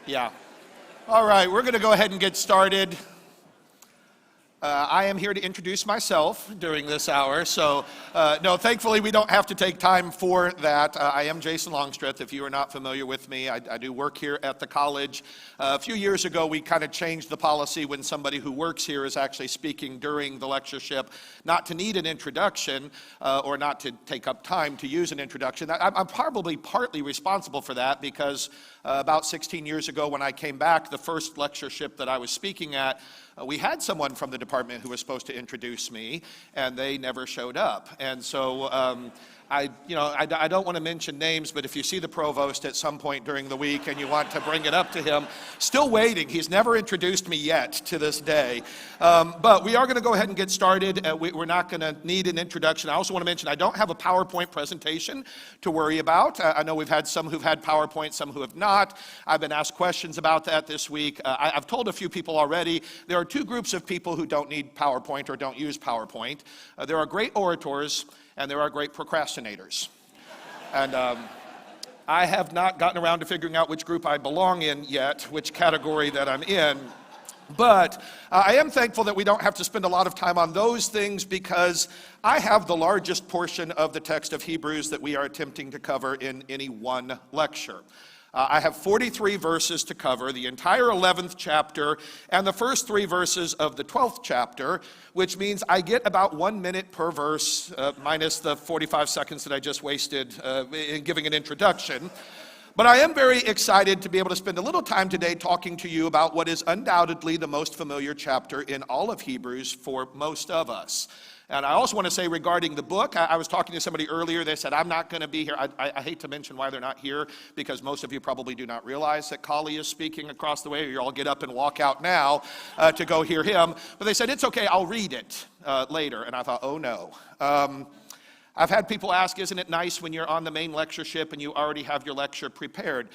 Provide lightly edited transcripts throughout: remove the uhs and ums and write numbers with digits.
Yeah. All right, we're going to go ahead and get started. I am here to introduce myself during this hour, so no, thankfully we don't have to take time for that. I am Jason Longstreth. If you are not familiar with me, I do work here at the college. A few years ago, we kind of changed the policy when somebody who works here is actually speaking during the lectureship, not to need an introduction or not to take up time to use an introduction. I'm probably partly responsible for that because about 16 years ago when I came back, the first lectureship that I was speaking at, we had someone from the department who was supposed to introduce me, and they never showed up. And so I don't want to mention names, but if you see the provost at some point during the week and you want to bring it up to him, still waiting. He's never introduced me yet to this day. But we are going to go ahead and get started. We're not going to need an introduction. I also want to mention I don't have a PowerPoint presentation to worry about. I know we've had some who've had PowerPoint, some who have not. I've been asked questions about that this week. I've told a few people already. There are two groups of people who don't need PowerPoint or don't use PowerPoint. There are great orators and there are great procrastinators. And I have not gotten around to figuring out which group I belong in yet, which category that I'm in. But I am thankful that we don't have to spend a lot of time on those things because I have the largest portion of the text of Hebrews that we are attempting to cover in any one lecture. I have 43 verses to cover, the entire 11th chapter and the first 3 verses of the 12th chapter, which means I get about 1 minute per verse, minus the 45 seconds that I just wasted in giving an introduction. But I am very excited to be able to spend a little time today talking to you about what is undoubtedly the most familiar chapter in all of Hebrews for most of us. And I also want to say regarding the book, I was talking to somebody earlier, they said, I'm not going to be here. I hate to mention why they're not here, because most of you probably do not realize that Kali is speaking across the way, or you all get up and walk out now to go hear him. But they said, it's okay, I'll read it later. And I thought, oh no. I've had people ask, isn't it nice when you're on the main lectureship and you already have your lecture prepared?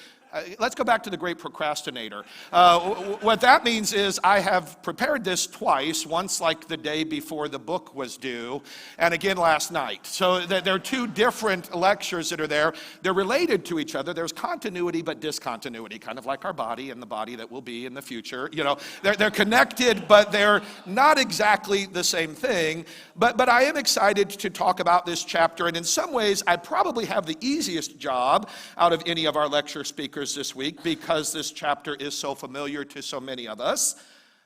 Let's go back to the great procrastinator. What that means is I have prepared this twice, once like the day before the book was due, and again last night. So there are two different lectures that are there. They're related to each other. There's continuity but discontinuity, kind of like our body and the body that will be in the future. You know, they're connected, but they're not exactly the same thing. But I am excited to talk about this chapter, and in some ways I probably have the easiest job out of any of our lecture speakers this week because this chapter is so familiar to so many of us.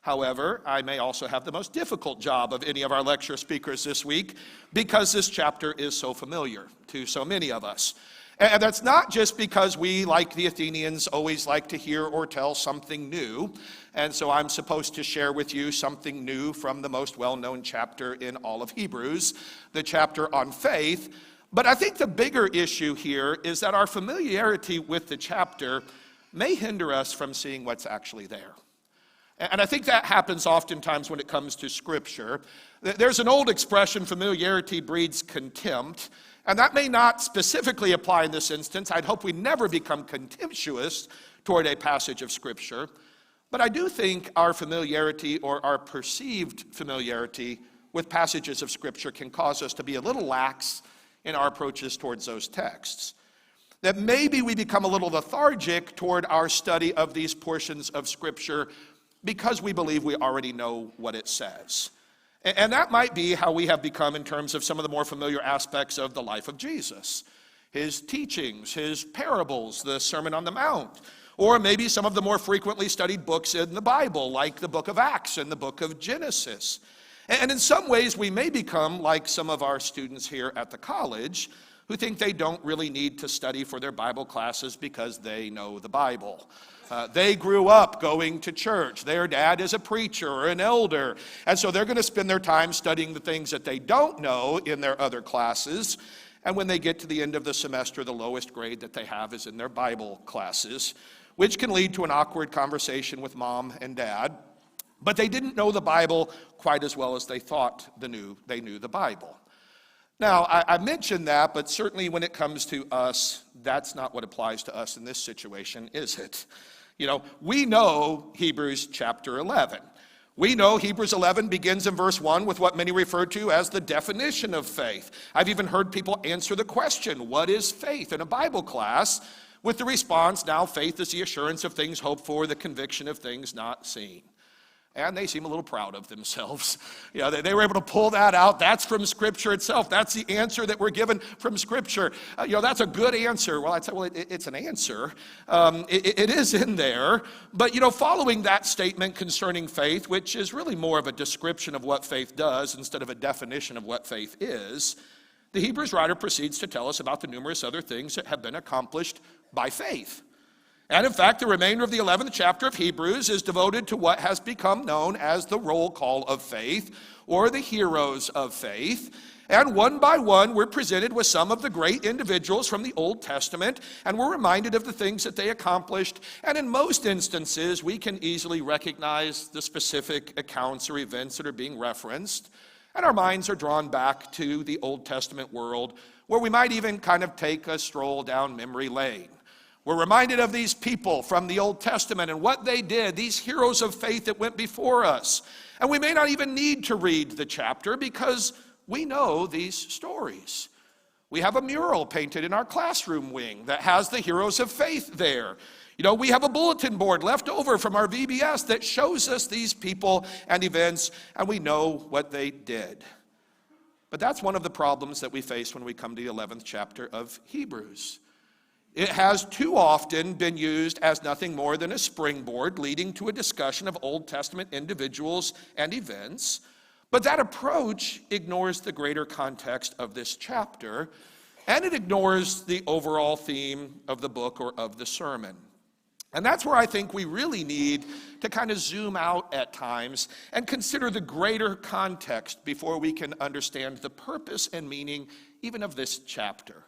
However, I may also have the most difficult job of any of our lecture speakers this week because this chapter is so familiar to so many of us. And that's not just because we, like the Athenians, always like to hear or tell something new. And so I'm supposed to share with you something new from the most well-known chapter in all of Hebrews, the chapter on faith. But I think the bigger issue here is that our familiarity with the chapter may hinder us from seeing what's actually there. And I think that happens oftentimes when it comes to Scripture. There's an old expression, familiarity breeds contempt, and that may not specifically apply in this instance. I'd hope we never become contemptuous toward a passage of Scripture. But I do think our familiarity or our perceived familiarity with passages of Scripture can cause us to be a little lax in our approaches towards those texts. That maybe we become a little lethargic toward our study of these portions of Scripture because we believe we already know what it says. And that might be how we have become in terms of some of the more familiar aspects of the life of Jesus. His teachings, his parables, the Sermon on the Mount, or maybe some of the more frequently studied books in the Bible, like the book of Acts and the book of Genesis. And in some ways, we may become like some of our students here at the college who think they don't really need to study for their Bible classes because they know the Bible. They grew up going to church. Their dad is a preacher or an elder. And so they're going to spend their time studying the things that they don't know in their other classes. And when they get to the end of the semester, the lowest grade that they have is in their Bible classes, which can lead to an awkward conversation with mom and dad. But they didn't know the Bible quite as well as they thought they knew the Bible. Now, I mentioned that, but certainly when it comes to us, that's not what applies to us in this situation, is it? You know, we know Hebrews chapter 11. We know Hebrews 11 begins in verse 1 with what many refer to as the definition of faith. I've even heard people answer the question, what is faith, in a Bible class, with the response, now faith is the assurance of things hoped for, the conviction of things not seen. And they seem a little proud of themselves. They were able to pull that out. That's from Scripture itself. That's the answer that we're given from Scripture. That's a good answer. Well, I'd say, it's an answer. It is in there. But, following that statement concerning faith, which is really more of a description of what faith does instead of a definition of what faith is, the Hebrews writer proceeds to tell us about the numerous other things that have been accomplished by faith. And in fact, the remainder of the 11th chapter of Hebrews is devoted to what has become known as the roll call of faith, or the heroes of faith. And one by one, we're presented with some of the great individuals from the Old Testament, and we're reminded of the things that they accomplished. And in most instances, we can easily recognize the specific accounts or events that are being referenced. And our minds are drawn back to the Old Testament world, where we might even kind of take a stroll down memory lane. We're reminded of these people from the Old Testament and what they did, these heroes of faith that went before us. And we may not even need to read the chapter because we know these stories. We have a mural painted in our classroom wing that has the heroes of faith there. We have a bulletin board left over from our VBS that shows us these people and events, and we know what they did. But that's one of the problems that we face when we come to the 11th chapter of Hebrews. It has too often been used as nothing more than a springboard leading to a discussion of Old Testament individuals and events. But that approach ignores the greater context of this chapter, and it ignores the overall theme of the book or of the sermon. And that's where I think we really need to kind of zoom out at times and consider the greater context before we can understand the purpose and meaning even of this chapter.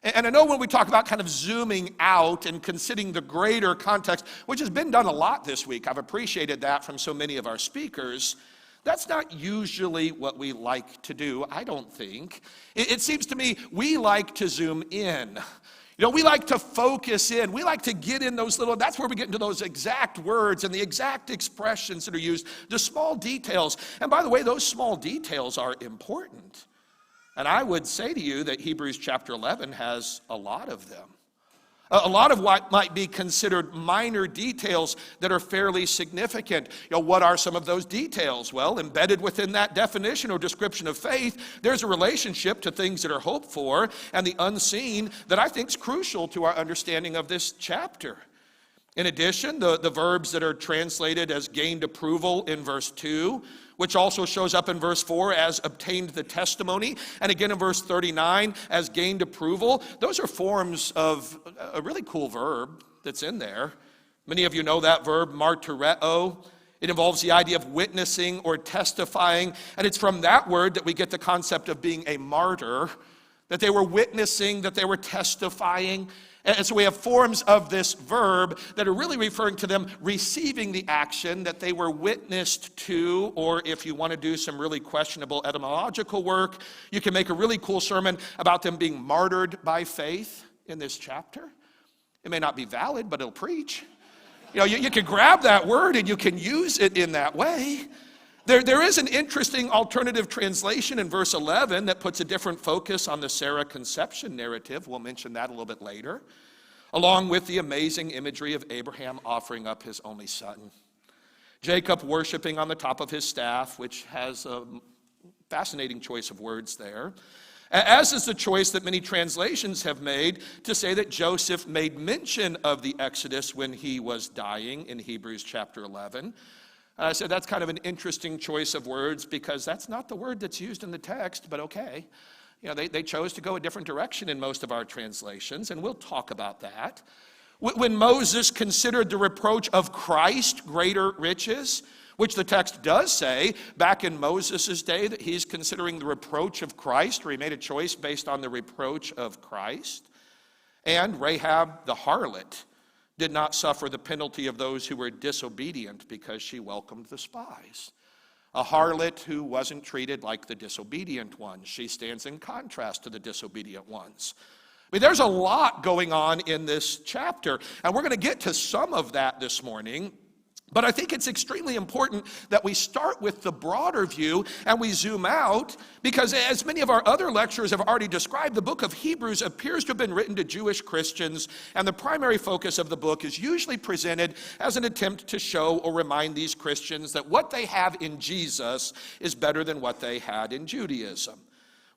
And I know when we talk about kind of zooming out and considering the greater context, which has been done a lot this week, I've appreciated that from so many of our speakers, that's not usually what we like to do, I don't think. It seems to me we like to zoom in. We like to focus in. We like to get in those that's where we get into those exact words and the exact expressions that are used, the small details. And by the way, those small details are important. And I would say to you that Hebrews chapter 11 has a lot of them. A lot of what might be considered minor details that are fairly significant. What are some of those details? Well, embedded within that definition or description of faith, there's a relationship to things that are hoped for and the unseen that I think is crucial to our understanding of this chapter. In addition, the verbs that are translated as gained approval in verse 2, which also shows up in verse 4 as obtained the testimony, and again in verse 39 as gained approval, those are forms of a really cool verb that's in there. Many of you know that verb, martyreo. It involves the idea of witnessing or testifying, and it's from that word that we get the concept of being a martyr, that they were witnessing, that they were testifying. And so we have forms of this verb that are really referring to them receiving the action that they were witnessed to, or if you want to do some really questionable etymological work, you can make a really cool sermon about them being martyred by faith in this chapter. It may not be valid, but it'll preach. You can grab that word and you can use it in that way. There is an interesting alternative translation in verse 11 that puts a different focus on the Sarah conception narrative. We'll mention that a little bit later, along with the amazing imagery of Abraham offering up his only son, Jacob worshiping on the top of his staff, which has a fascinating choice of words there, as is the choice that many translations have made to say that Joseph made mention of the Exodus when he was dying in Hebrews chapter 11. So that's kind of an interesting choice of words because that's not the word that's used in the text, but okay. They chose to go a different direction in most of our translations, and we'll talk about that. When Moses considered the reproach of Christ greater riches, which the text does say back in Moses' day that he's considering the reproach of Christ, or he made a choice based on the reproach of Christ. And Rahab the harlot did not suffer the penalty of those who were disobedient because she welcomed the spies. A harlot who wasn't treated like the disobedient ones. She stands in contrast to the disobedient ones. There's a lot going on in this chapter, and we're going to get to some of that this morning. But I think it's extremely important that we start with the broader view and we zoom out, because as many of our other lecturers have already described, the book of Hebrews appears to have been written to Jewish Christians, and the primary focus of the book is usually presented as an attempt to show or remind these Christians that what they have in Jesus is better than what they had in Judaism.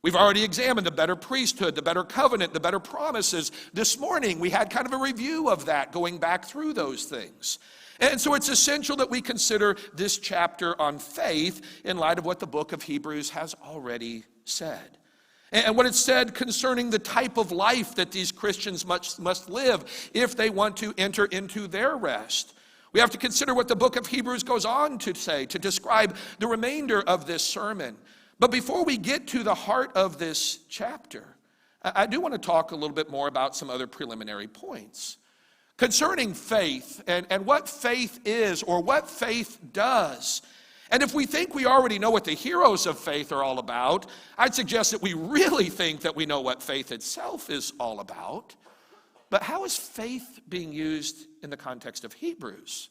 We've already examined the better priesthood, the better covenant, the better promises. This morning we had kind of a review of that, going back through those things. And so it's essential that we consider this chapter on faith in light of what the book of Hebrews has already said. And what it said concerning the type of life that these Christians must live if they want to enter into their rest. We have to consider what the book of Hebrews goes on to say, to describe the remainder of this sermon. But before we get to the heart of this chapter, I do want to talk a little bit more about some other preliminary points. Concerning faith and what faith is or what faith does. And if we think we already know what the heroes of faith are all about, I'd suggest that we really think that we know what faith itself is all about. But how is faith being used in the context of Hebrews?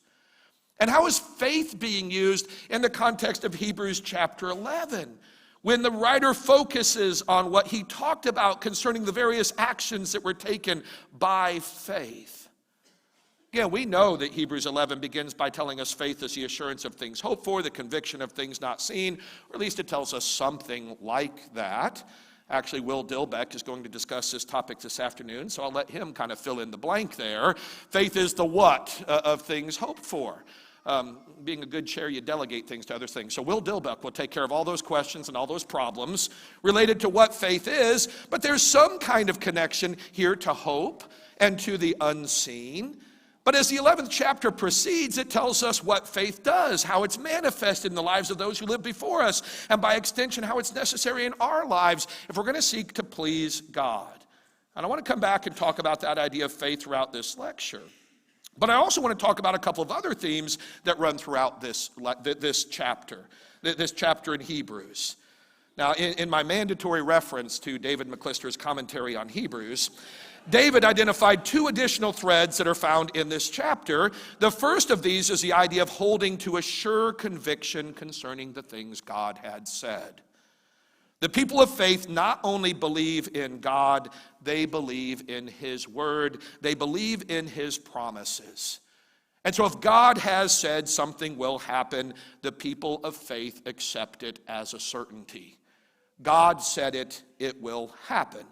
And how is faith being used in the context of Hebrews chapter 11? When the writer focuses on what he talked about concerning the various actions that were taken by faith. Yeah, we know that Hebrews 11 begins by telling us faith is the assurance of things hoped for, the conviction of things not seen, or at least it tells us something like that. Actually, Will Dilbeck is going to discuss this topic this afternoon, so I'll let him kind of fill in the blank there. Faith is the what of things hoped for. Being a good chair, you delegate things to other things. So Will Dilbeck will take care of all those questions and all those problems related to what faith is, but there's some kind of connection here to hope and to the unseen. But as the 11th chapter proceeds, it tells us what faith does, how it's manifested in the lives of those who live before us, and by extension, how it's necessary in our lives if we're going to seek to please God. And I want to come back and talk about that idea of faith throughout this lecture. But I also want to talk about a couple of other themes that run throughout this chapter in Hebrews. Now, in my mandatory reference to David McClister's commentary on Hebrews, David identified two additional threads that are found in this chapter. The first of these is the idea of holding to a sure conviction concerning the things God had said. The people of faith not only believe in God, they believe in His word. They believe in His promises. And so if God has said something will happen, the people of faith accept it as a certainty. God said it, it will happen.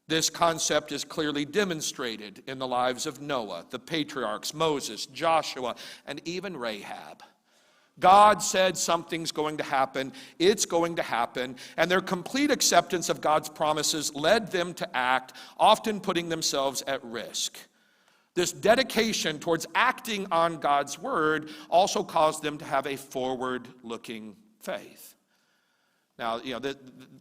This concept is clearly demonstrated in the lives of Noah, the patriarchs, Moses, Joshua, and even Rahab. God said something's going to happen, it's going to happen, and their complete acceptance of God's promises led them to act, often putting themselves at risk. This dedication towards acting on God's word also caused them to have a forward-looking faith. Now,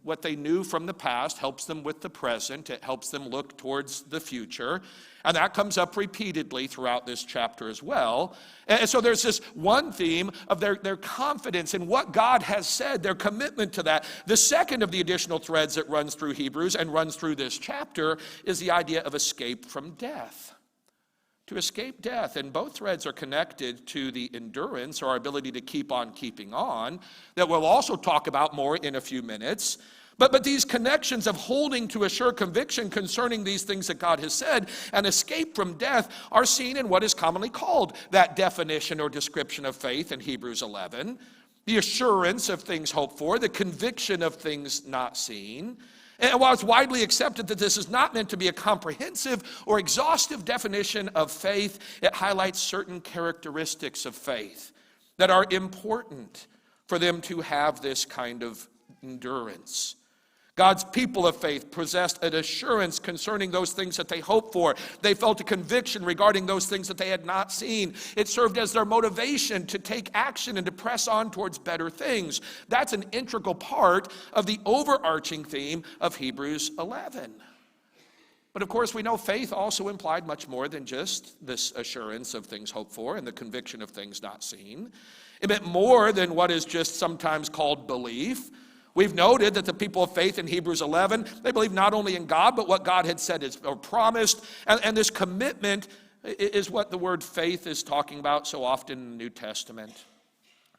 what they knew from the past helps them with the present. It helps them look towards the future. And that comes up repeatedly throughout this chapter as well. And so there's this one theme of their confidence in what God has said, their commitment to that. The second of the additional threads that runs through Hebrews and runs through this chapter is the idea of escape from death. To escape death, and both threads are connected to the endurance, or our ability to keep on keeping on, that we'll also talk about more in a few minutes. But these connections of holding to a sure conviction concerning these things that God has said and escape from death are seen in what is commonly called that definition or description of faith in Hebrews 11. The assurance of things hoped for, the conviction of things not seen. And while it's widely accepted that this is not meant to be a comprehensive or exhaustive definition of faith, it highlights certain characteristics of faith that are important for them to have this kind of endurance. God's people of faith possessed an assurance concerning those things that they hoped for. They felt a conviction regarding those things that they had not seen. It served as their motivation to take action and to press on towards better things. That's an integral part of the overarching theme of Hebrews 11. But of course, we know faith also implied much more than just this assurance of things hoped for and the conviction of things not seen. It meant more than what is just sometimes called belief. We've noted that the people of faith in Hebrews 11, they believe not only in God, but what God had said or promised. And this commitment is what the word faith is talking about so often in the New Testament.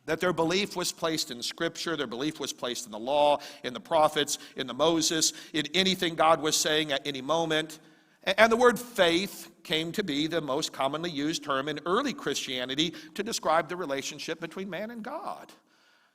That their belief was placed in Scripture, their belief was placed in the law, in the prophets, in the Moses, in anything God was saying at any moment. And the word faith came to be the most commonly used term in early Christianity to describe the relationship between man and God.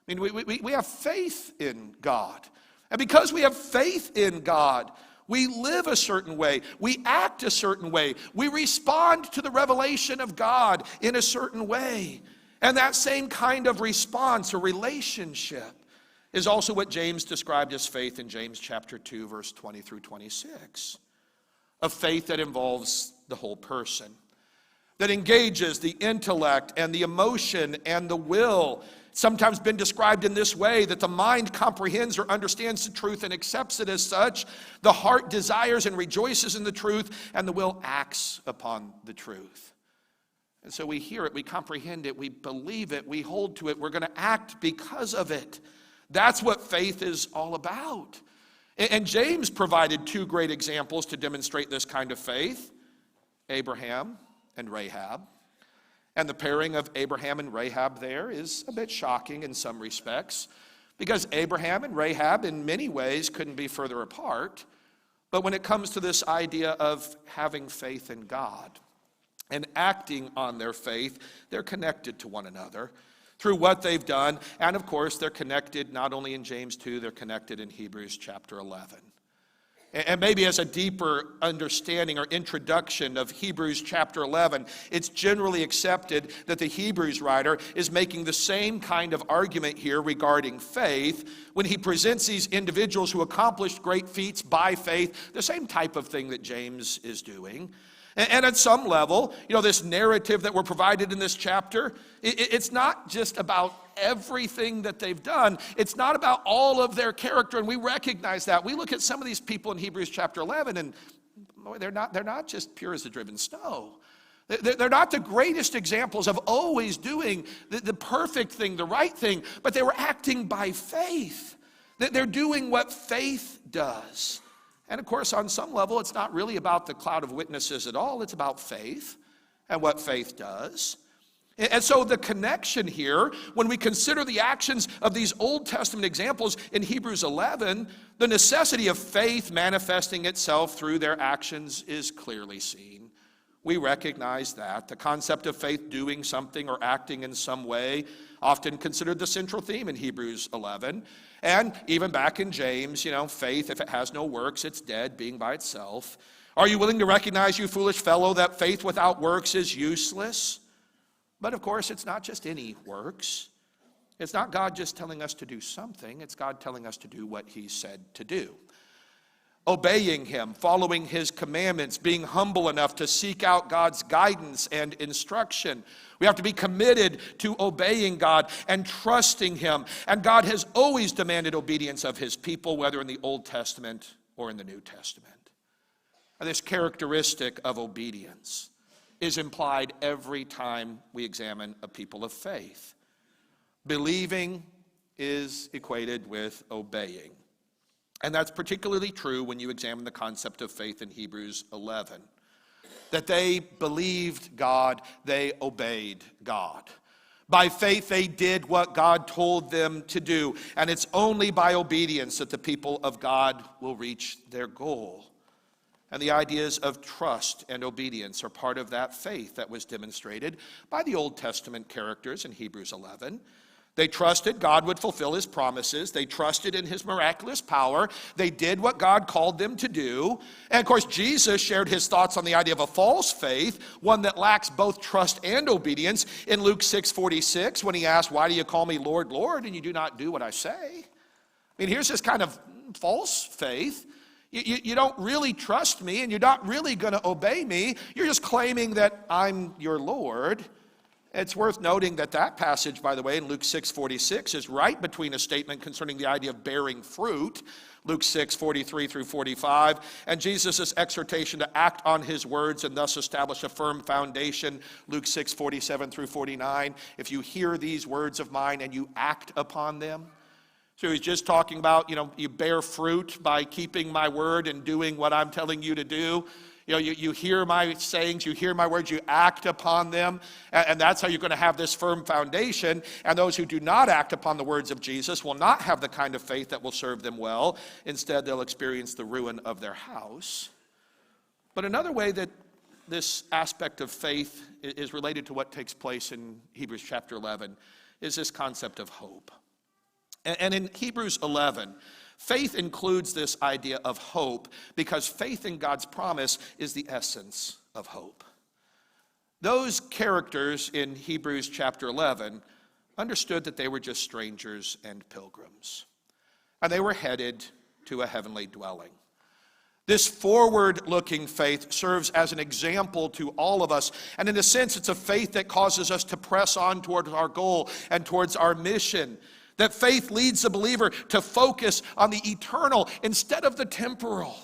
I mean, we have faith in God. And because we have faith in God, we live a certain way. We act a certain way. We respond to the revelation of God in a certain way. And that same kind of response or relationship is also what James described as faith in James chapter 2, verse 20 through 26. A faith that involves the whole person, that engages the intellect and the emotion and the will. Sometimes been described in this way, that the mind comprehends or understands the truth and accepts it as such. The heart desires and rejoices in the truth, and the will acts upon the truth. And so we hear it, we comprehend it, we believe it, we hold to it, we're going to act because of it. That's what faith is all about. And James provided two great examples to demonstrate this kind of faith, Abraham and Rahab. And the pairing of Abraham and Rahab there is a bit shocking in some respects, because Abraham and Rahab in many ways couldn't be further apart. But when it comes to this idea of having faith in God and acting on their faith, they're connected to one another through what they've done. And of course, they're connected not only in James 2, they're connected in Hebrews chapter 11. And maybe as a deeper understanding or introduction of Hebrews chapter 11, it's generally accepted that the Hebrews writer is making the same kind of argument here regarding faith when he presents these individuals who accomplished great feats by faith, the same type of thing that James is doing. And at some level, this narrative that we're provided in this chapter, it's not just about everything that they've done. It's not about all of their character, and we recognize that. We look at some of these people in Hebrews chapter 11, and boy, they're not just pure as the driven snow. They're not the greatest examples of always doing the perfect thing, the right thing, but they were acting by faith. They're doing what faith does. And of course, on some level, it's not really about the cloud of witnesses at all. It's about faith and what faith does. And so the connection here, when we consider the actions of these Old Testament examples in Hebrews 11, the necessity of faith manifesting itself through their actions is clearly seen. We recognize that. The concept of faith doing something or acting in some way, often considered the central theme in Hebrews 11. And even back in James, faith, if it has no works, it's dead, being by itself. Are you willing to recognize, you foolish fellow, that faith without works is useless? But of course, it's not just any works. It's not God just telling us to do something. It's God telling us to do what he said to do. Obeying him, following his commandments, being humble enough to seek out God's guidance and instruction. We have to be committed to obeying God and trusting him. And God has always demanded obedience of his people, whether in the Old Testament or in the New Testament. And this characteristic of obedience is implied every time we examine a people of faith. Believing is equated with obeying. And that's particularly true when you examine the concept of faith in Hebrews 11. That they believed God, they obeyed God. By faith, they did what God told them to do. And it's only by obedience that the people of God will reach their goal. And the ideas of trust and obedience are part of that faith that was demonstrated by the Old Testament characters in Hebrews 11. They trusted God would fulfill his promises. They trusted in his miraculous power. They did what God called them to do. And of course, Jesus shared his thoughts on the idea of a false faith, one that lacks both trust and obedience, in Luke 6:46, when he asked, "Why do you call me Lord, Lord, and you do not do what I say?" Here's this kind of false faith. You don't really trust me, and you're not really going to obey me. You're just claiming that I'm your Lord. It's worth noting that passage, by the way, in Luke 6:46 is right between a statement concerning the idea of bearing fruit, Luke 6:43 through 45, and Jesus' exhortation to act on his words and thus establish a firm foundation, Luke 6:47 through 49. If you hear these words of mine and you act upon them. So he's just talking about, you bear fruit by keeping my word and doing what I'm telling you to do. You hear my sayings, you hear my words, you act upon them, and that's how you're going to have this firm foundation. And those who do not act upon the words of Jesus will not have the kind of faith that will serve them well. Instead, they'll experience the ruin of their house. But another way that this aspect of faith is related to what takes place in Hebrews chapter 11 is this concept of hope. And in Hebrews 11, faith includes this idea of hope because faith in God's promise is the essence of hope. Those characters in Hebrews chapter 11 understood that they were just strangers and pilgrims, and they were headed to a heavenly dwelling. This forward-looking faith serves as an example to all of us, and in a sense, it's a faith that causes us to press on towards our goal and towards our mission. That faith leads the believer to focus on the eternal instead of the temporal.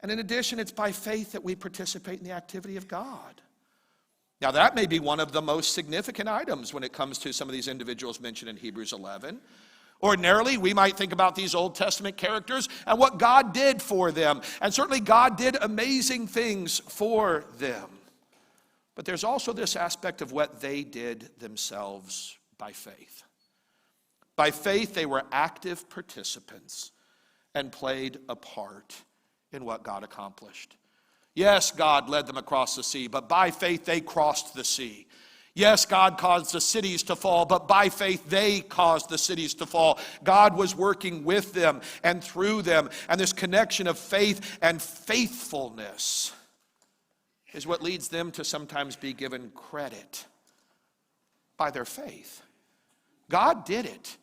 And in addition, it's by faith that we participate in the activity of God. Now, that may be one of the most significant items when it comes to some of these individuals mentioned in Hebrews 11. Ordinarily, we might think about these Old Testament characters and what God did for them. And certainly God did amazing things for them. But there's also this aspect of what they did themselves by faith. By faith, they were active participants and played a part in what God accomplished. Yes, God led them across the sea, but by faith they crossed the sea. Yes, God caused the cities to fall, but by faith they caused the cities to fall. God was working with them and through them, and this connection of faith and faithfulness is what leads them to sometimes be given credit by their faith. God did it.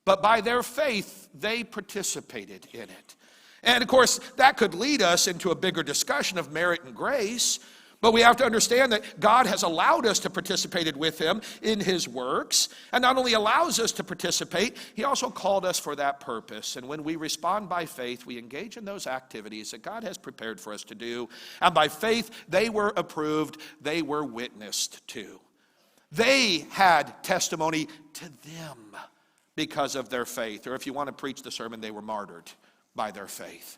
But by their faith, they participated in it. And of course, that could lead us into a bigger discussion of merit and grace. But we have to understand that God has allowed us to participate with Him in His works. And not only allows us to participate, He also called us for that purpose. And when we respond by faith, we engage in those activities that God has prepared for us to do. And by faith, they were approved, they were witnessed to. They had testimony to them because of their faith. Or if you want to preach the sermon, they were martyred by their faith.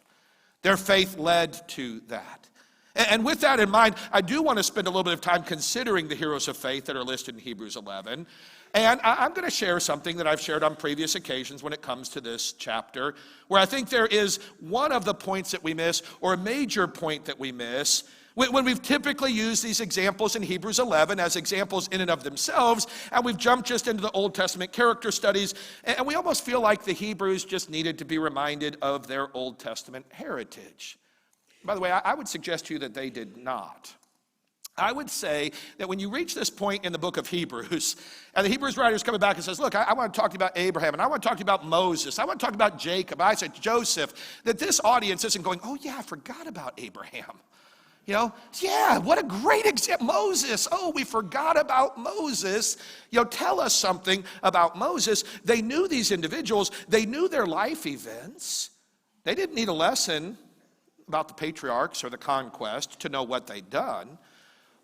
Their faith led to that. And with that in mind, I do want to spend a little bit of time considering the heroes of faith that are listed in Hebrews 11. And I'm going to share something that I've shared on previous occasions when it comes to this chapter, where I think there is one of the points that we miss, or a major point that we miss, when we've typically used these examples in Hebrews 11 as examples in and of themselves, and we've jumped just into the Old Testament character studies, and we almost feel like the Hebrews just needed to be reminded of their Old Testament heritage. By the way, I would suggest to you that they did not. I would say that when you reach this point in the book of Hebrews, and the Hebrews writer is coming back and says, look, I want to talk to you about Abraham, and I want to talk to you about Moses, I want to talk about Jacob, I said Joseph, that this audience isn't going, oh yeah, I forgot about Abraham. Yeah, what a great example. Moses. Oh, we forgot about Moses. Tell us something about Moses. They knew these individuals. They knew their life events. They didn't need a lesson about the patriarchs or the conquest to know what they'd done.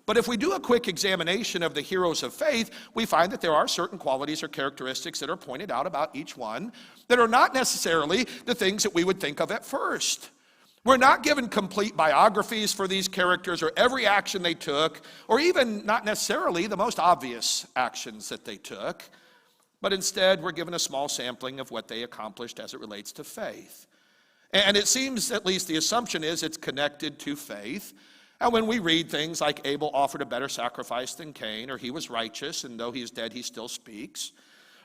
But if we do a quick examination of the heroes of faith, we find that there are certain qualities or characteristics that are pointed out about each one that are not necessarily the things that we would think of at first. We're not given complete biographies for these characters or every action they took, or even not necessarily the most obvious actions that they took, but instead we're given a small sampling of what they accomplished as it relates to faith. And it seems, at least the assumption is, it's connected to faith. And when we read things like Abel offered a better sacrifice than Cain, or he was righteous, and though he is dead, he still speaks.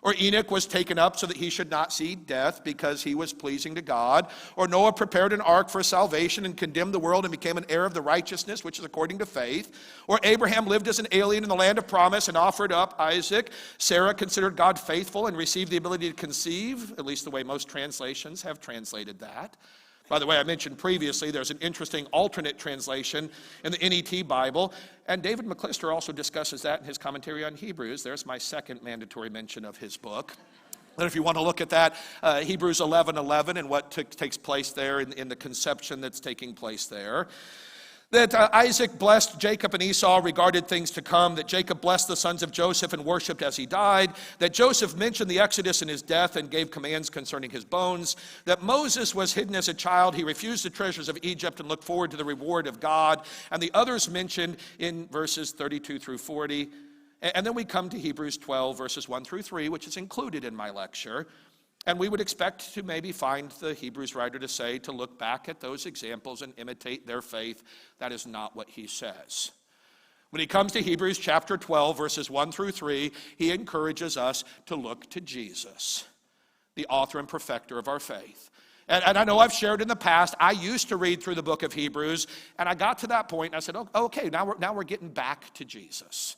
Or Enoch was taken up so that he should not see death because he was pleasing to God. Or Noah prepared an ark for salvation and condemned the world and became an heir of the righteousness, which is according to faith. Or Abraham lived as an alien in the land of promise and offered up Isaac. Sarah considered God faithful and received the ability to conceive, at least the way most translations have translated that. By the way, I mentioned previously there's an interesting alternate translation in the NET Bible, and David McClister also discusses that in his commentary on Hebrews. There's my second mandatory mention of his book. And if you want to look at that, Hebrews 11:11 and what takes place there in the conception that's taking place there. That Isaac blessed Jacob and Esau, regarded things to come, that Jacob blessed the sons of Joseph and worshiped as he died, that Joseph mentioned the Exodus in his death and gave commands concerning his bones, that Moses was hidden as a child, he refused the treasures of Egypt and looked forward to the reward of God, and the others mentioned in verses 32 through 40. And then we come to Hebrews 12, verses 1 through 3, which is included in my lecture. And we would expect to maybe find the Hebrews writer to say, to look back at those examples and imitate their faith. That is not what he says. When he comes to Hebrews chapter 12, verses 1 through 3, he encourages us to look to Jesus, the author and perfecter of our faith. And I know I've shared in the past, I used to read through the book of Hebrews, and I got to that point, and I said, oh, okay, now we're getting back to Jesus.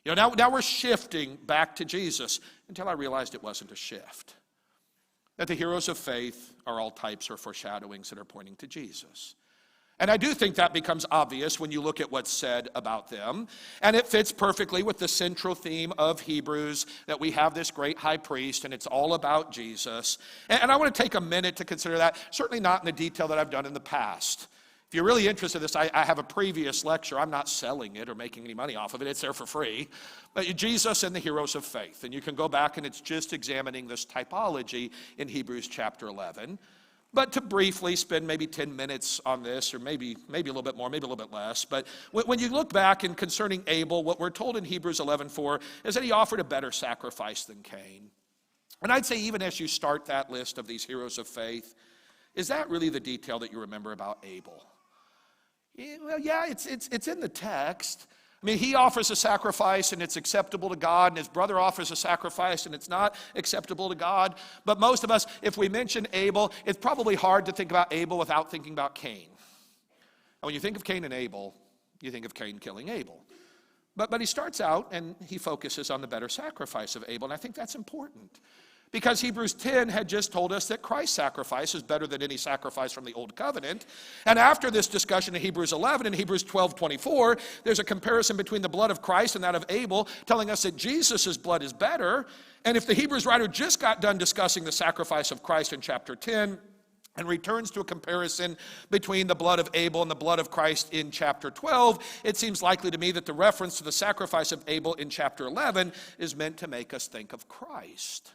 Now we're shifting back to Jesus, until I realized it wasn't a shift. That the heroes of faith are all types or foreshadowings that are pointing to Jesus. And I do think that becomes obvious when you look at what's said about them. And it fits perfectly with the central theme of Hebrews, that we have this great high priest, and it's all about Jesus. And I want to take a minute to consider that, certainly not in the detail that I've done in the past. If you're really interested in this, I have a previous lecture. I'm not selling it or making any money off of it. It's there for free. But Jesus and the heroes of faith. And you can go back, and it's just examining this typology in Hebrews chapter 11. But to briefly spend maybe 10 minutes on this, or maybe a little bit more, maybe a little bit less. But when you look back and concerning Abel, what we're told in Hebrews 11:4 is that he offered a better sacrifice than Cain. And I'd say even as you start that list of these heroes of faith, is that really the detail that you remember about Abel? Well, yeah, it's in the text. I mean, he offers a sacrifice and it's acceptable to God, and his brother offers a sacrifice and it's not acceptable to God. But most of us, if we mention Abel, it's probably hard to think about Abel without thinking about Cain. And when you think of Cain and Abel, you think of Cain killing Abel. But he starts out and he focuses on the better sacrifice of Abel, and I think that's important. Because Hebrews 10 had just told us that Christ's sacrifice is better than any sacrifice from the Old Covenant. And after this discussion in Hebrews 11 and Hebrews 12:24, there's a comparison between the blood of Christ and that of Abel, telling us that Jesus' blood is better. And if the Hebrews writer just got done discussing the sacrifice of Christ in chapter 10 and returns to a comparison between the blood of Abel and the blood of Christ in chapter 12, it seems likely to me that the reference to the sacrifice of Abel in chapter 11 is meant to make us think of Christ.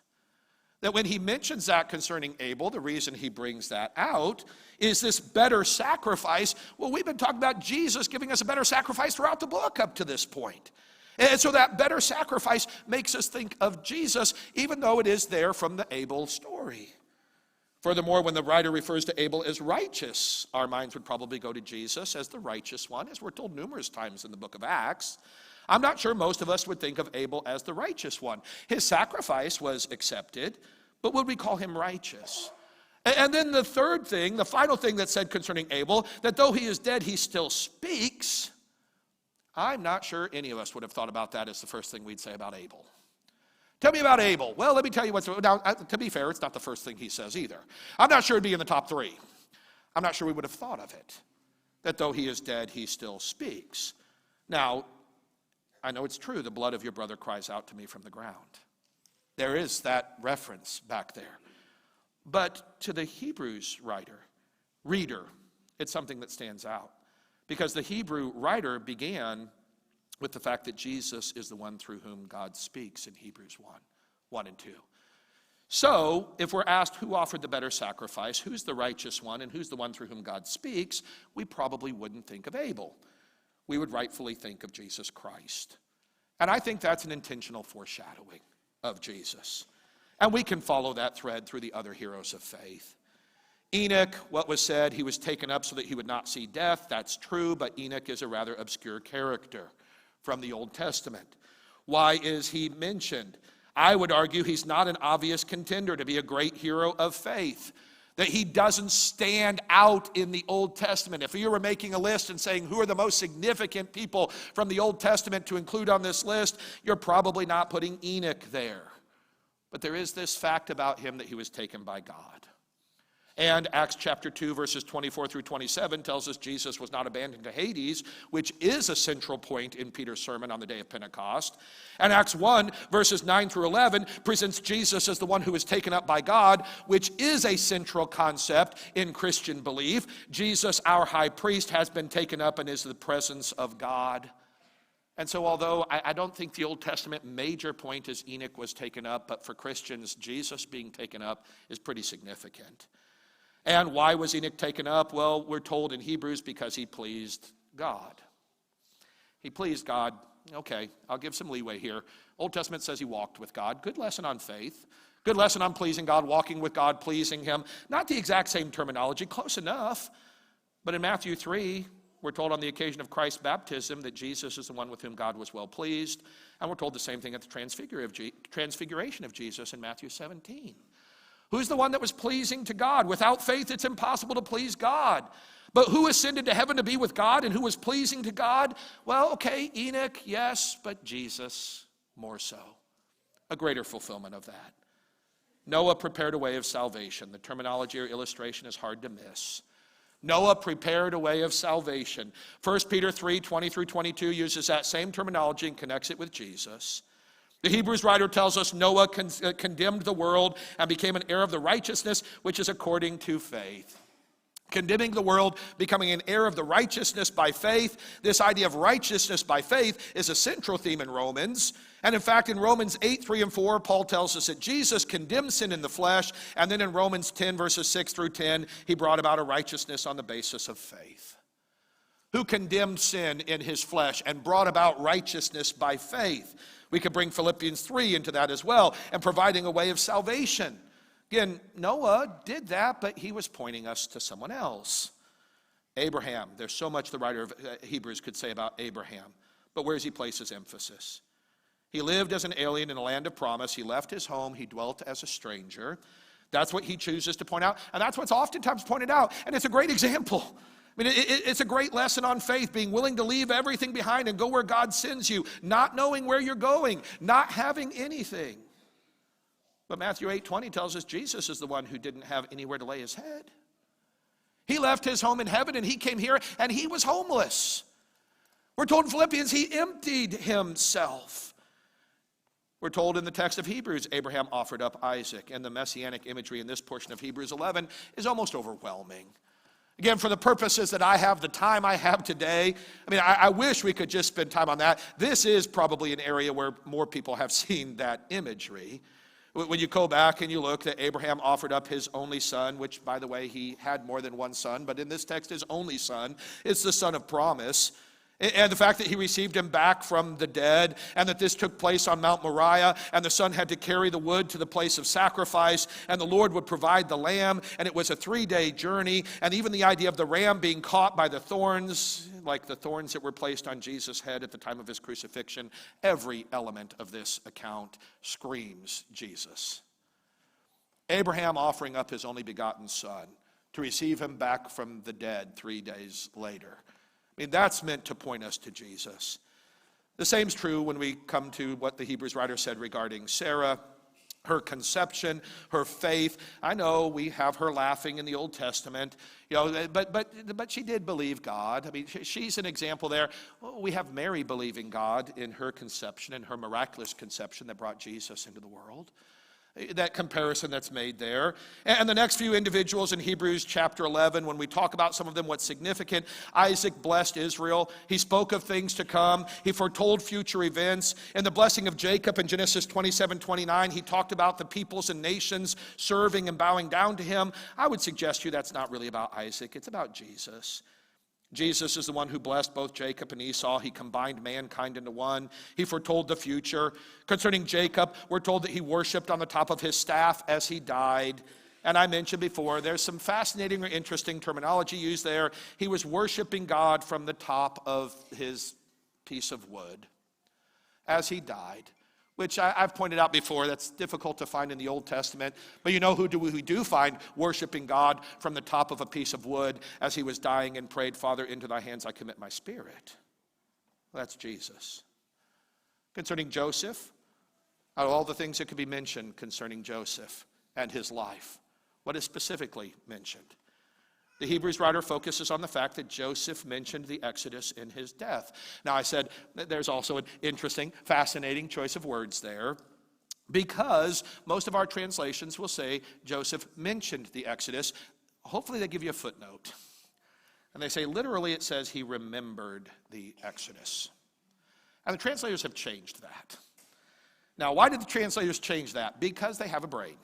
That when he mentions that concerning Abel, the reason he brings that out is this better sacrifice. Well, we've been talking about Jesus giving us a better sacrifice throughout the book up to this point. And so that better sacrifice makes us think of Jesus, even though it is there from the Abel story. Furthermore, when the writer refers to Abel as righteous, our minds would probably go to Jesus as the righteous one, as we're told numerous times in the book of Acts. I'm not sure most of us would think of Abel as the righteous one. His sacrifice was accepted, but would we call him righteous? And then the third thing, the final thing that's said concerning Abel, that though he is dead, he still speaks. I'm not sure any of us would have thought about that as the first thing we'd say about Abel. Tell me about Abel. Well, let me tell you what's... Now, to be fair, it's not the first thing he says either. I'm not sure it'd be in the top three. I'm not sure we would have thought of it, that though he is dead, he still speaks. Now, I know it's true, the blood of your brother cries out to me from the ground. There is that reference back there. But to the Hebrews reader, it's something that stands out. Because the Hebrew writer began with the fact that Jesus is the one through whom God speaks in Hebrews 1 and 2. So, if we're asked who offered the better sacrifice, who's the righteous one, and who's the one through whom God speaks, we probably wouldn't think of Abel. We would rightfully think of Jesus Christ. And I think that's an intentional foreshadowing of Jesus. And we can follow that thread through the other heroes of faith. Enoch, what was said, he was taken up so that he would not see death. That's true, but Enoch is a rather obscure character from the Old Testament. Why is he mentioned? I would argue he's not an obvious contender to be a great hero of faith. That he doesn't stand out in the Old Testament. If you were making a list and saying who are the most significant people from the Old Testament to include on this list, you're probably not putting Enoch there. But there is this fact about him that he was taken by God. And Acts chapter 2, verses 24 through 27 tells us Jesus was not abandoned to Hades, which is a central point in Peter's sermon on the day of Pentecost. And Acts 1, verses 9 through 11 presents Jesus as the one who is taken up by God, which is a central concept in Christian belief. Jesus, our high priest, has been taken up and is the presence of God. And so although I don't think the Old Testament major point is Enoch was taken up, but for Christians, Jesus being taken up is pretty significant. And why was Enoch taken up? Well, we're told in Hebrews because he pleased God. He pleased God. Okay, I'll give some leeway here. Old Testament says he walked with God. Good lesson on faith. Good lesson on pleasing God, walking with God, pleasing him. Not the exact same terminology, close enough. But in Matthew 3, we're told on the occasion of Christ's baptism that Jesus is the one with whom God was well pleased. And we're told the same thing at the transfiguration of Jesus in Matthew 17. Who's the one that was pleasing to God? Without faith, it's impossible to please God. But who ascended to heaven to be with God and who was pleasing to God? Well, okay, Enoch, yes, but Jesus more so. A greater fulfillment of that. Noah prepared a way of salvation. The terminology or illustration is hard to miss. Noah prepared a way of salvation. 1 Peter 3, 20 through 22 uses that same terminology and connects it with Jesus. The Hebrews writer tells us Noah condemned the world and became an heir of the righteousness which is according to faith. Condemning the world, becoming an heir of the righteousness by faith. This idea of righteousness by faith is a central theme in Romans. And in fact, in Romans 8, 3 and 4, Paul tells us that Jesus condemned sin in the flesh. And then in Romans 10, verses 6 through 10, he brought about a righteousness on the basis of faith. Who condemned sin in his flesh and brought about righteousness by faith? We could bring Philippians 3 into that as well, and providing a way of salvation. Again, Noah did that, but he was pointing us to someone else. Abraham. There's so much the writer of Hebrews could say about Abraham. But where does he place his emphasis? He lived as an alien in a land of promise. He left his home. He dwelt as a stranger. That's what he chooses to point out. And that's what's oftentimes pointed out. And it's a great example. I mean, it's a great lesson on faith, being willing to leave everything behind and go where God sends you, not knowing where you're going, not having anything. But Matthew 8:20 tells us Jesus is the one who didn't have anywhere to lay his head. He left his home in heaven and he came here and he was homeless. We're told in Philippians he emptied himself. We're told in the text of Hebrews, Abraham offered up Isaac. And the messianic imagery in this portion of Hebrews 11 is almost overwhelming. Again, for the purposes that I have, the time I have today, I mean, I wish we could just spend time on that. This is probably an area where more people have seen that imagery. When you go back and you look that Abraham offered up his only son, which, by the way, he had more than one son, but in this text, his only son is the son of promise. And the fact that he received him back from the dead, and that this took place on Mount Moriah, and the son had to carry the wood to the place of sacrifice, and the Lord would provide the lamb, and it was a 3-day journey, and even the idea of the ram being caught by the thorns, like the thorns that were placed on Jesus' head at the time of his crucifixion, every element of this account screams Jesus. Abraham offering up his only begotten son to receive him back from the dead 3 days later. I mean, that's meant to point us to Jesus. The same is true when we come to what the Hebrews writer said regarding Sarah, her conception, her faith. I know we have her laughing in the Old Testament, but she did believe God. I mean, she's an example there. We have Mary believing God in her conception, in her miraculous conception that brought Jesus into the world. That comparison that's made there. And the next few individuals in Hebrews chapter 11, when we talk about some of them, what's significant, Isaac blessed Israel. He spoke of things to come. He foretold future events. In the blessing of Jacob in Genesis 27:29, he talked about the peoples and nations serving and bowing down to him. I would suggest to you that's not really about Isaac. It's about Jesus. Jesus is the one who blessed both Jacob and Esau. He combined mankind into one. He foretold the future. Concerning Jacob, we're told that he worshiped on the top of his staff as he died. And I mentioned before, there's some fascinating or interesting terminology used there. He was worshiping God from the top of his piece of wood as he died, which I've pointed out before, that's difficult to find in the Old Testament. But you know who we do find worshiping God from the top of a piece of wood as he was dying and prayed, Father, into thy hands I commit my spirit. Well, that's Jesus. Concerning Joseph, out of all the things that could be mentioned concerning Joseph and his life, What is specifically mentioned? The Hebrews writer focuses on the fact that Joseph mentioned the Exodus in his death. Now, I said that there's also an interesting, fascinating choice of words there, because most of our translations will say Joseph mentioned the Exodus. Hopefully they give you a footnote. And they say literally it says he remembered the Exodus. And the translators have changed that. Now, why did the translators change that? Because they have a brain.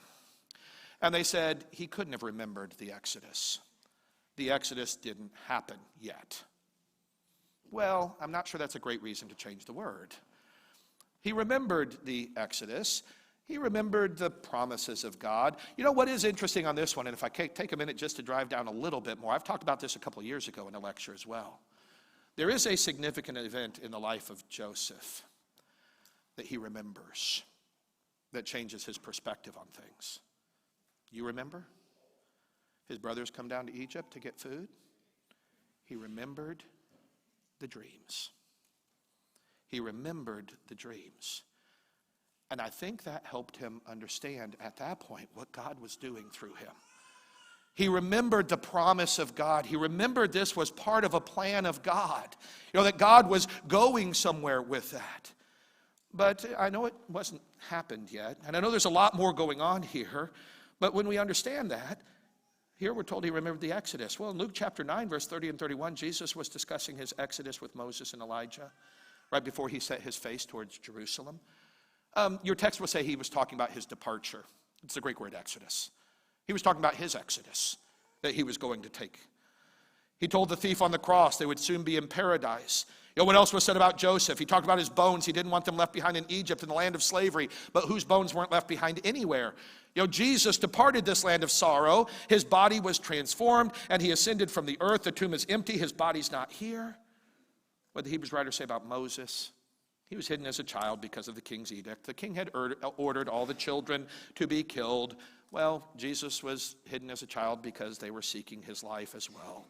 And they said he couldn't have remembered the Exodus. The Exodus didn't happen yet. Well, I'm not sure that's a great reason to change the word. He remembered the Exodus. He remembered the promises of God. You know what is interesting on this one, and if I take a minute just to drive down a little bit more, I've talked about this a couple of years ago in a lecture as well. There is a significant event in the life of Joseph that he remembers that changes his perspective on things. You remember? His brothers come down to Egypt to get food. He remembered the dreams. He remembered the dreams. And I think that helped him understand at that point what God was doing through him. He remembered the promise of God. He remembered this was part of a plan of God. You know, that God was going somewhere with that. But I know it wasn't happened yet. And I know there's a lot more going on here. But when we understand that, here we're told he remembered the Exodus. Well, in Luke chapter 9, verse 30 and 31, Jesus was discussing his Exodus with Moses and Elijah right before he set his face towards Jerusalem. Your text will say he was talking about his departure. It's the Greek word Exodus. He was talking about his Exodus that he was going to take. He told the thief on the cross they would soon be in paradise. You know what else was said about Joseph? He talked about his bones. He didn't want them left behind in Egypt, in the land of slavery, but whose bones weren't left behind anywhere. You know, Jesus departed this land of sorrow. His body was transformed, and he ascended from the earth. The tomb is empty. His body's not here. What did the Hebrews writer say about Moses? He was hidden as a child because of the king's edict. The king had ordered all the children to be killed. Well, Jesus was hidden as a child because they were seeking his life as well.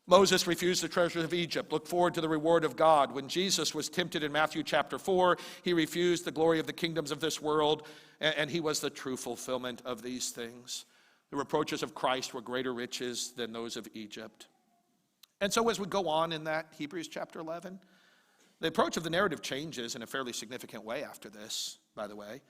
Moses refused the treasures of Egypt, looked forward to the reward of God. When Jesus was tempted in Matthew chapter 4, he refused the glory of the kingdoms of this world, and he was the true fulfillment of these things. The reproaches of Christ were greater riches than those of Egypt. And so as we go on in that Hebrews chapter 11, the approach of the narrative changes in a fairly significant way after this, by the way.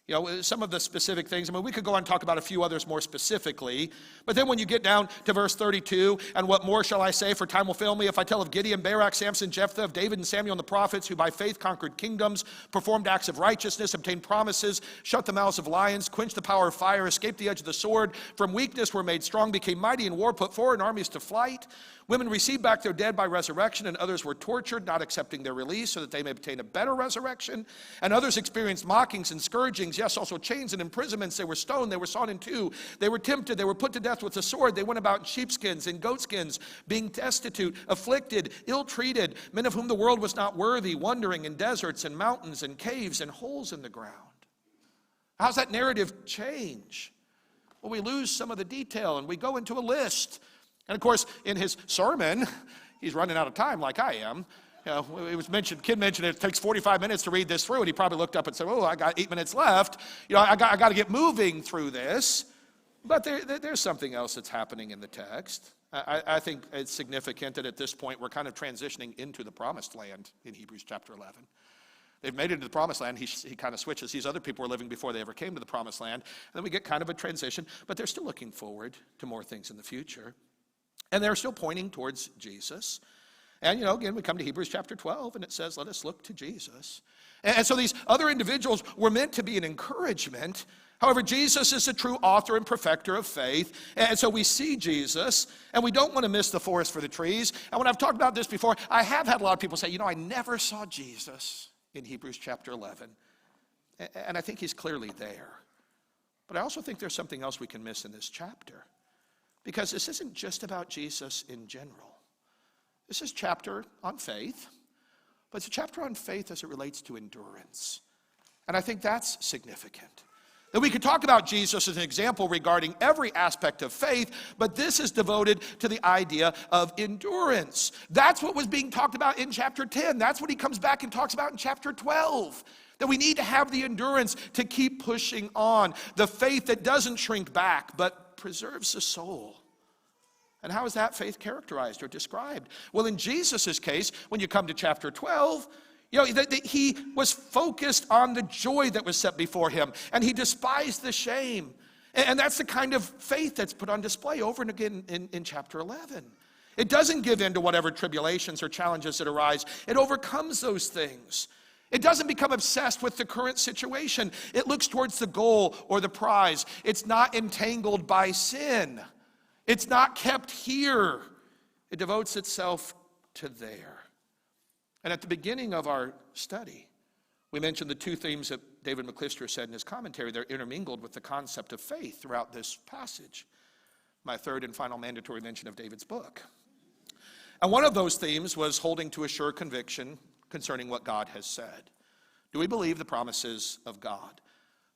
You know, some of the specific things, I mean, we could go on and talk about a few others more specifically, but then when you get down to verse 32, and what more shall I say, for time will fail me, if I tell of Gideon, Barak, Samson, Jephthah, of David and Samuel and the prophets, who by faith conquered kingdoms, performed acts of righteousness, obtained promises, shut the mouths of lions, quenched the power of fire, escaped the edge of the sword, from weakness were made strong, became mighty in war, put foreign armies to flight. Women received back their dead by resurrection, and others were tortured, not accepting their release, so that they may obtain a better resurrection. And others experienced mockings and scourgings, yes, also chains and imprisonments. They were stoned, they were sawn in two, they were tempted, they were put to death with the sword. They went about in sheepskins and goatskins, being destitute, afflicted, ill-treated, men of whom the world was not worthy, wandering in deserts and mountains and caves and holes in the ground. How's that narrative change? Well, we lose some of the detail, and we go into a list. And of course, in his sermon, he's running out of time like I am. You know, it was mentioned, Ken mentioned it takes 45 minutes to read this through, and he probably looked up and said, oh, I got 8 minutes left. You know, I got to get moving through this. But there's something else that's happening in the text. I think it's significant that at this point we're kind of transitioning into the promised land in Hebrews chapter 11. They've made it into the promised land. He kind of switches. These other people were living before they ever came to the promised land. And then we get kind of a transition, but they're still looking forward to more things in the future. And they're still pointing towards Jesus. And, you know, again, we come to Hebrews chapter 12, and it says, let us look to Jesus. And so these other individuals were meant to be an encouragement. However, Jesus is the true author and perfecter of faith. And so we see Jesus, and we don't want to miss the forest for the trees. And when I've talked about this before, I have had a lot of people say, you know, I never saw Jesus in Hebrews chapter 11. And I think he's clearly there. But I also think there's something else we can miss in this chapter. Because this isn't just about Jesus in general. This is a chapter on faith, but it's a chapter on faith as it relates to endurance. And I think that's significant. That we could talk about Jesus as an example regarding every aspect of faith, but this is devoted to the idea of endurance. That's what was being talked about in chapter 10. That's what he comes back and talks about in chapter 12. That we need to have the endurance to keep pushing on. The faith that doesn't shrink back, but preserves the soul. And how is that faith characterized or described? Well, in Jesus' case, when you come to chapter 12, he was focused on the joy that was set before him, and he despised the shame. And that's the kind of faith that's put on display over and again in chapter 11. It doesn't give in to whatever tribulations or challenges that arise. It overcomes those things. It doesn't become obsessed with the current situation. It looks towards the goal or the prize. It's not entangled by sin. It's not kept here. It devotes itself to there. And at the beginning of our study, we mentioned the two themes that David McClister said in his commentary. They're intermingled with the concept of faith throughout this passage. My third and final mandatory mention of David's book. And one of those themes was holding to a sure conviction concerning what God has said. Do we believe the promises of God?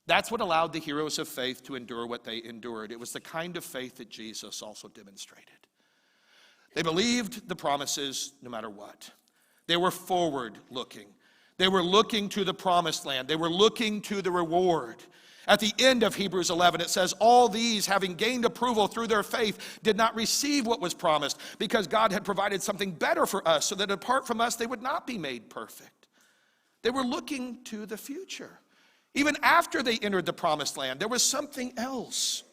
That's what allowed the heroes of faith to endure what they endured. It was the kind of faith that Jesus also demonstrated. They believed the promises no matter what. They were forward looking. They were looking to the promised land. They were looking to the reward. At the end of Hebrews 11, it says, all these, having gained approval through their faith, did not receive what was promised, because God had provided something better for us, so that apart from us, they would not be made perfect. They were looking to the future. Even after they entered the promised land, there was something else.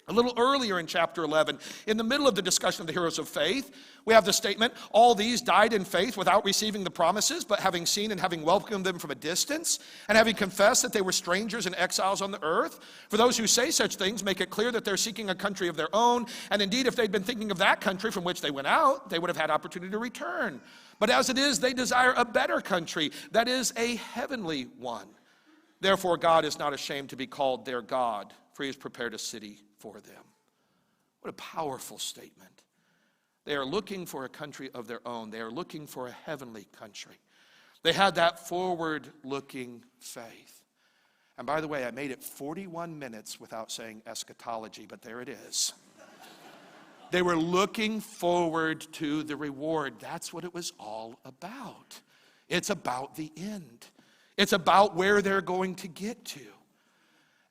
A little earlier in chapter 11, in the middle of the discussion of the heroes of faith, we have the statement, all these died in faith without receiving the promises, but having seen and having welcomed them from a distance, and having confessed that they were strangers and exiles on the earth. For those who say such things make it clear that they're seeking a country of their own, and indeed if they'd been thinking of that country from which they went out, they would have had opportunity to return. But as it is, they desire a better country, that is a heavenly one. Therefore God is not ashamed to be called their God, for he has prepared a city for them. What a powerful statement. They are looking for a country of their own. They are looking for a heavenly country. They had that forward-looking faith. And by the way, I made it 41 minutes without saying eschatology, but there it is. They were looking forward to the reward. That's what it was all about. It's about the end. It's about where they're going to get to.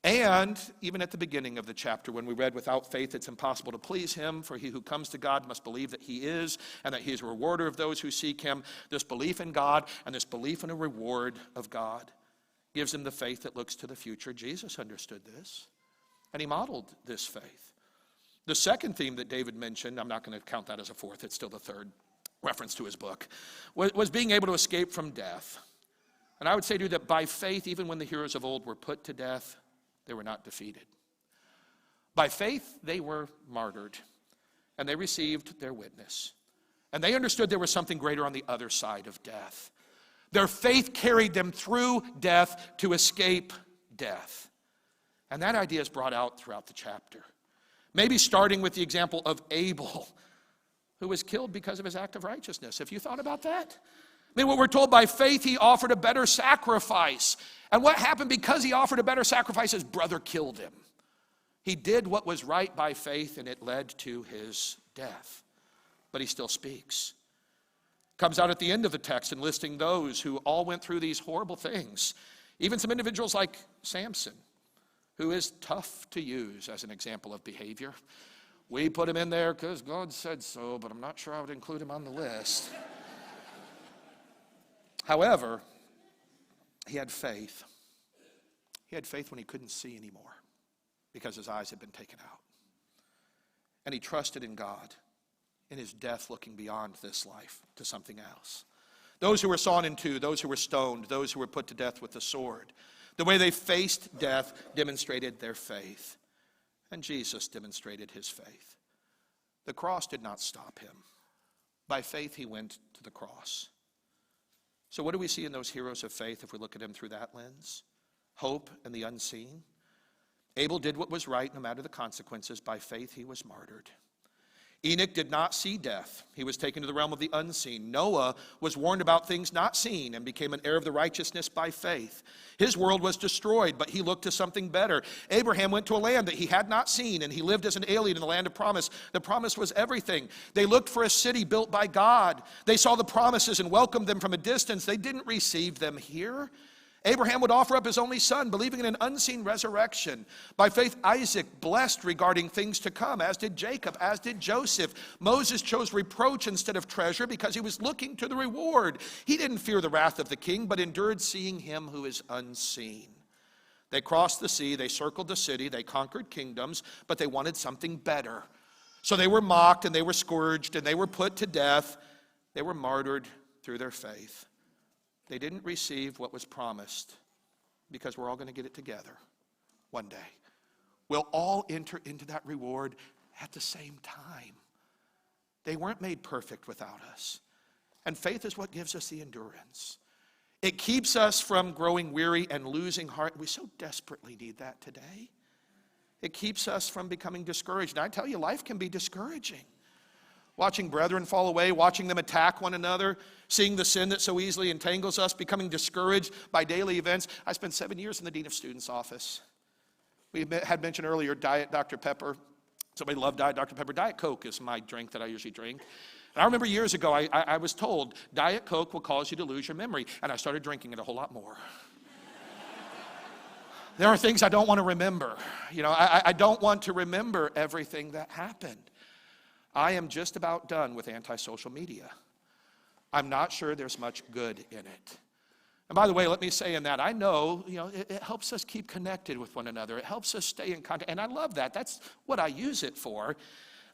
And even at the beginning of the chapter, when we read, without faith it's impossible to please him, for he who comes to God must believe that he is, and that he is a rewarder of those who seek him. This belief in God and this belief in a reward of God gives him the faith that looks to the future. Jesus understood this, and he modeled this faith. The second theme that David mentioned, I'm not going to count that as a fourth, it's still the third reference to his book, was being able to escape from death. And I would say to you that by faith, even when the heroes of old were put to death, they were not defeated. By faith, they were martyred, and they received their witness. And they understood there was something greater on the other side of death. Their faith carried them through death to escape death. And that idea is brought out throughout the chapter. Maybe starting with the example of Abel, who was killed because of his act of righteousness. Have you thought about that? I mean, what we're told, by faith he offered a better sacrifice. And what happened because he offered a better sacrifice? His brother killed him. He did what was right by faith, and it led to his death. But he still speaks. Comes out at the end of the text and listing those who all went through these horrible things. Even some individuals like Samson, who is tough to use as an example of behavior. We put him in there because God said so, but I'm not sure I would include him on the list. However, he had faith. He had faith when he couldn't see anymore because his eyes had been taken out. And he trusted in God in his death, looking beyond this life to something else. Those who were sawn in two, those who were stoned, those who were put to death with the sword, the way they faced death demonstrated their faith. And Jesus demonstrated his faith. The cross did not stop him. By faith, he went to the cross. So what do we see in those heroes of faith if we look at them through that lens? Hope and the unseen. Abel did what was right no matter the consequences. By faith he was martyred. Enoch did not see death. He was taken to the realm of the unseen. Noah was warned about things not seen and became an heir of the righteousness by faith. His world was destroyed, but he looked to something better. Abraham went to a land that he had not seen, and he lived as an alien in the land of promise. The promise was everything. They looked for a city built by God. They saw the promises and welcomed them from a distance. They didn't receive them here. Abraham would offer up his only son, believing in an unseen resurrection. By faith, Isaac blessed regarding things to come, as did Jacob, as did Joseph. Moses chose reproach instead of treasure because he was looking to the reward. He didn't fear the wrath of the king, but endured seeing him who is unseen. They crossed the sea, they circled the city, they conquered kingdoms, but they wanted something better. So they were mocked and they were scourged and they were put to death. They were martyred through their faith. They didn't receive what was promised because we're all going to get it together one day. We'll all enter into that reward at the same time. They weren't made perfect without us. And faith is what gives us the endurance. It keeps us from growing weary and losing heart. We so desperately need that today. It keeps us from becoming discouraged. And I tell you, life can be discouraging. Watching brethren fall away, watching them attack one another, seeing the sin that so easily entangles us, becoming discouraged by daily events. I spent 7 years in the Dean of Students' office. We had mentioned earlier Diet Dr. Pepper. Somebody loved Diet Dr. Pepper. Diet Coke is my drink that I usually drink. And I remember years ago, I was told, Diet Coke will cause you to lose your memory. And I started drinking it a whole lot more. There are things I don't want to remember. I don't want to remember everything that happened. I am just about done with anti-social media. I'm not sure there's much good in it. And by the way, let me say in that, I know, it helps us keep connected with one another. It helps us stay in contact. And I love that. That's what I use it for.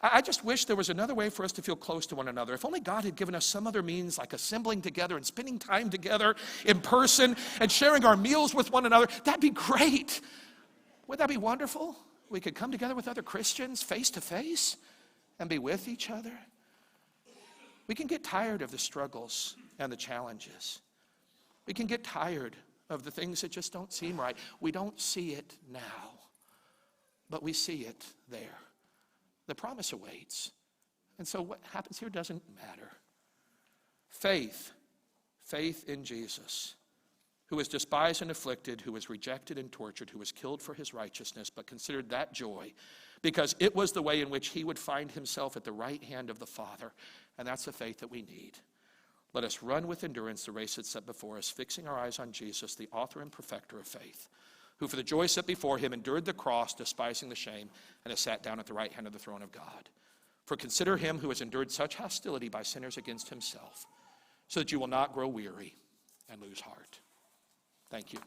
I just wish there was another way for us to feel close to one another. If only God had given us some other means, like assembling together and spending time together in person and sharing our meals with one another, that'd be great. Wouldn't that be wonderful? We could come together with other Christians face to face and be with each other. We can get tired of the struggles and the challenges. We can get tired of the things that just don't seem right. We don't see it now, but we see it there. The promise awaits. And so what happens here doesn't matter. Faith in Jesus, who was despised and afflicted, who was rejected and tortured, who was killed for his righteousness, but considered that joy, because it was the way in which he would find himself at the right hand of the Father. And that's the faith that we need. Let us run with endurance the race that's set before us, fixing our eyes on Jesus, the author and perfecter of faith, who for the joy set before him endured the cross, despising the shame, and has sat down at the right hand of the throne of God. For consider him who has endured such hostility by sinners against himself, so that you will not grow weary and lose heart. Thank you.